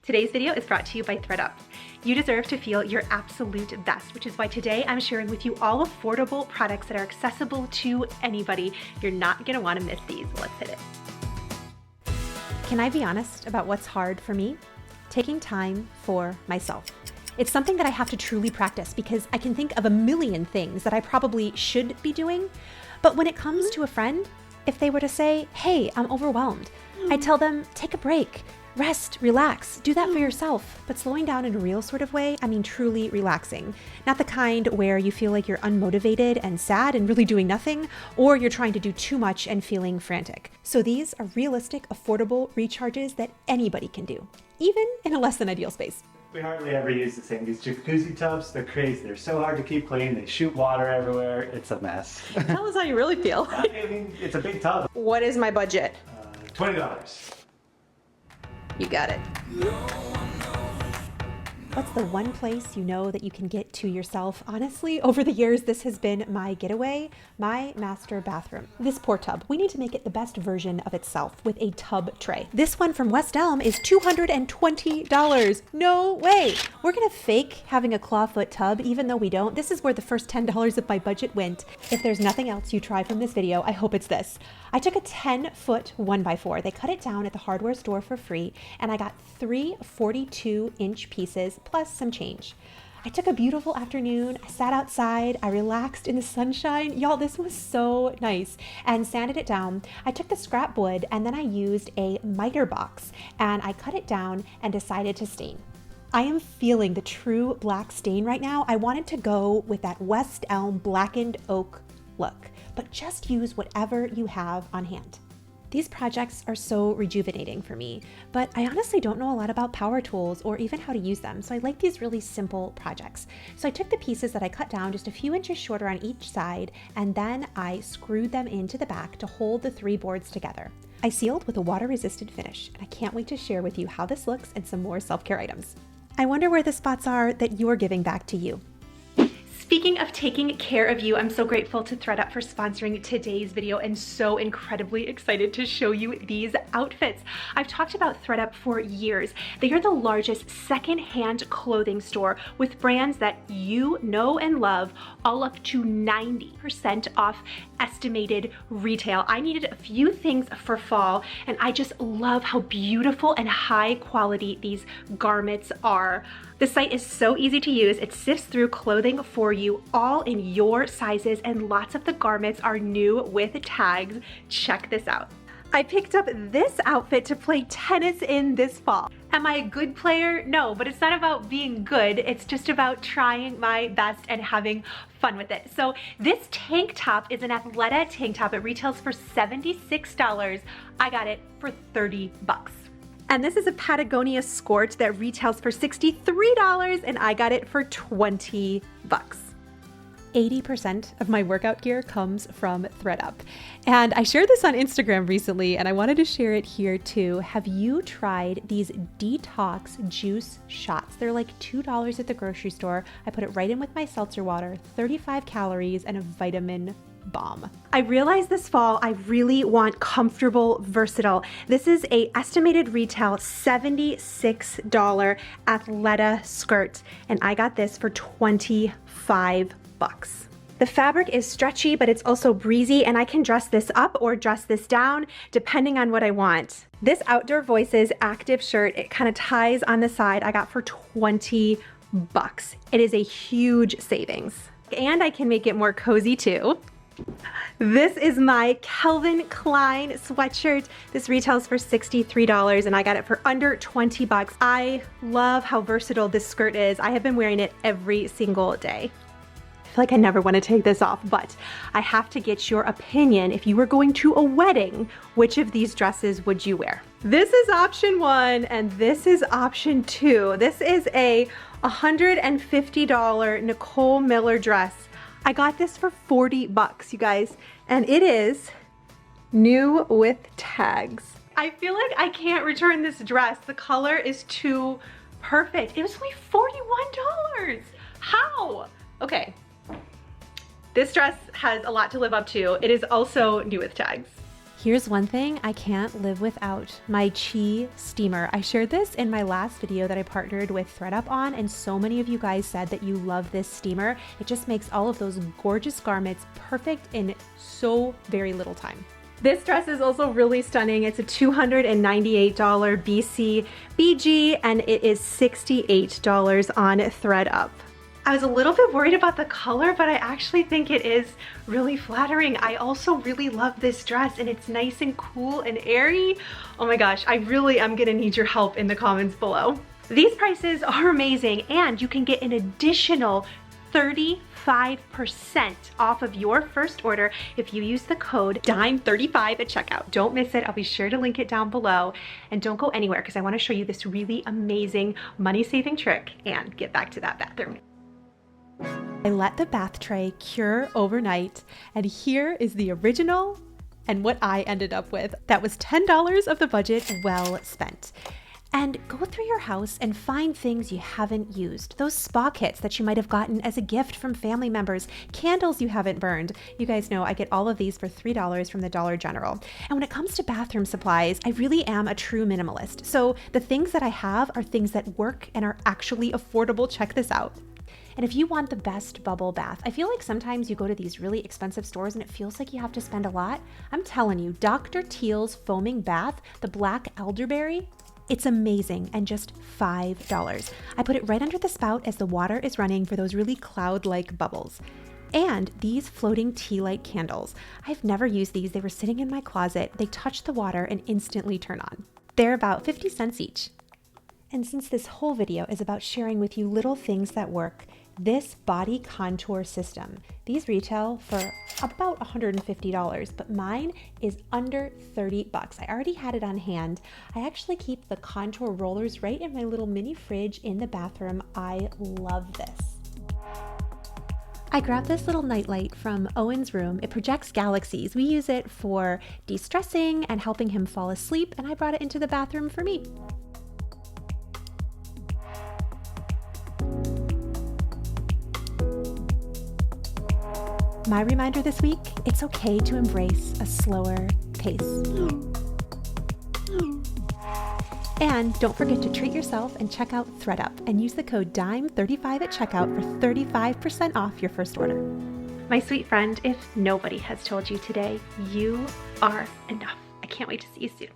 Today's video is brought to you by ThredUp. You deserve to feel your absolute best, which is why today I'm sharing with you all affordable products that are accessible to anybody. You're not gonna wanna miss these. Let's hit it. Can I be honest about what's hard for me? Taking time for myself. It's something that I have to truly practice because I can think of a million things that I probably should be doing. But when it comes to a friend, if they were to say, hey, I'm overwhelmed, I tell them, take a break. Rest, relax, do that for yourself. But slowing down in a real sort of way, I mean truly relaxing. Not the kind where you feel like you're unmotivated and sad and really doing nothing, or you're trying to do too much and feeling frantic. So these are realistic, affordable recharges that anybody can do, even in a less than ideal space. We hardly ever use the same. These jacuzzi tubs, they're crazy. They're so hard to keep clean. They shoot water everywhere. It's a mess. Tell us how you really feel. I mean, it's a big tub. What is my budget? $20. You got it. What's the one place you know that you can get to yourself? Honestly, over the years, this has been my getaway, my master bathroom. This poor tub, we need to make it the best version of itself with a tub tray. This one from West Elm is $220. No way. We're gonna fake having a clawfoot tub even though we don't. This is where the first $10 of my budget went. If there's nothing else you try from this video, I hope it's this. I took a 10-foot 1x4. They cut it down at the hardware store for free, and I got 3 42-inch pieces plus some change. I took a beautiful afternoon, I sat outside, I relaxed in the sunshine. Y'all, this was so nice, and sanded it down. I took the scrap wood and then I used a miter box and I cut it down and decided to stain. I am feeling the true black stain right now. I wanted to go with that West Elm blackened oak look, but just use whatever you have on hand. These projects are so rejuvenating for me, but I honestly don't know a lot about power tools or even how to use them, so I like these really simple projects. So I took the pieces that I cut down just a few inches shorter on each side, and then I screwed them into the back to hold the 3 boards together. I sealed with a water-resistant finish, and I can't wait to share with you how this looks and some more self-care items. I wonder where the spots are that you're giving back to you. Speaking of taking care of you, I'm so grateful to ThredUp for sponsoring today's video and so incredibly excited to show you these outfits. I've talked about ThredUp for years. They are the largest secondhand clothing store with brands that you know and love, all up to 90% off estimated retail. I needed a few things for fall, and I just love how beautiful and high quality these garments are. The site is so easy to use. It sifts through clothing for you, all in your sizes, and lots of the garments are new with tags. Check this out. I picked up this outfit to play tennis in this fall. Am I a good player? No, but it's not about being good. It's just about trying my best and having fun with it. So this tank top is an Athleta tank top. It retails for $76. I got it for 30 bucks. And this is a Patagonia skirt that retails for $63, and I got it for 20 bucks. 80% of my workout gear comes from ThredUp. And I shared this on Instagram recently, and I wanted to share it here too. Have you tried these detox juice shots? They're like $2 at the grocery store. I put it right in with my seltzer water, 35 calories, and a vitamin bomb. I realized this fall I really want comfortable, versatile. This is a estimated retail $76 Athleta skirt, and I got this for 25 bucks. The fabric is stretchy, but it's also breezy, and I can dress this up or dress this down depending on what I want. This Outdoor Voices active shirt, it kind of ties on the side, I got for 20 bucks. It is a huge savings. And I can make it more cozy too. This is my Calvin Klein sweatshirt. This retails for $63, and I got it for under 20 bucks. I love how versatile this skirt is. I have been wearing it every single day. I feel like I never want to take this off, but I have to get your opinion. If you were going to a wedding, which of these dresses would you wear? This is option 1, and this is option 2. This is a $150 Nicole Miller dress. I got this for 40 bucks, you guys, and it is new with tags. I feel like I can't return this dress. The color is too perfect. It was only $41. How? Okay. This dress has a lot to live up to. It is also new with tags. Here's one thing I can't live without, my Chi steamer. I shared this in my last video that I partnered with ThreadUp on, and so many of you guys said that you love this steamer. It just makes all of those gorgeous garments perfect in so very little time. This dress is also really stunning. It's a $298 BC BG, and it is $68 on ThreadUp. I was a little bit worried about the color, but I actually think it is really flattering. I also really love this dress, and it's nice and cool and airy. Oh my gosh, I really am gonna need your help in the comments below. These prices are amazing, and you can get an additional 35% off of your first order if you use the code DIME35 at checkout. Don't miss it. I'll be sure to link it down below. And don't go anywhere because I want to show you this really amazing money-saving trick and get back to that bathroom. I let the bath tray cure overnight, and here is the original and what I ended up with. That was $10 of the budget well spent. And go through your house and find things you haven't used. Those spa kits that you might have gotten as a gift from family members, candles you haven't burned. You guys know I get all of these for $3 from the Dollar General. And when it comes to bathroom supplies, I really am a true minimalist. So the things that I have are things that work and are actually affordable. Check this out. And if you want the best bubble bath, I feel like sometimes you go to these really expensive stores and it feels like you have to spend a lot. I'm telling you, Dr. Teal's foaming bath, the black elderberry, it's amazing and just $5. I put it right under the spout as the water is running for those really cloud-like bubbles. And these floating tea light candles. I've never used these. They were sitting in my closet. They touch the water and instantly turn on. They're about 50 cents each. And since this whole video is about sharing with you little things that work, this body contour system, these retail for about $150, but mine is under 30 bucks. I already had it on hand. I actually keep the contour rollers right in my little mini fridge in the bathroom. I love this. I grabbed this little nightlight from Owen's room. It projects galaxies. We use it for de-stressing and helping him fall asleep, and I brought it into the bathroom for me. My reminder this week, it's okay to embrace a slower pace. And don't forget to treat yourself and check out ThreadUp and use the code DIME35 at checkout for 35% off your first order. My sweet friend, if nobody has told you today, you are enough. I can't wait to see you soon.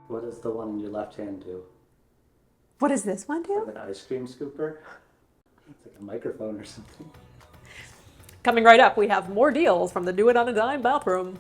What does the one in your left hand do? What does this one do? Like an ice cream scooper? It's like a microphone or something. Coming right up, we have more deals from the Do It on a Dime bathroom.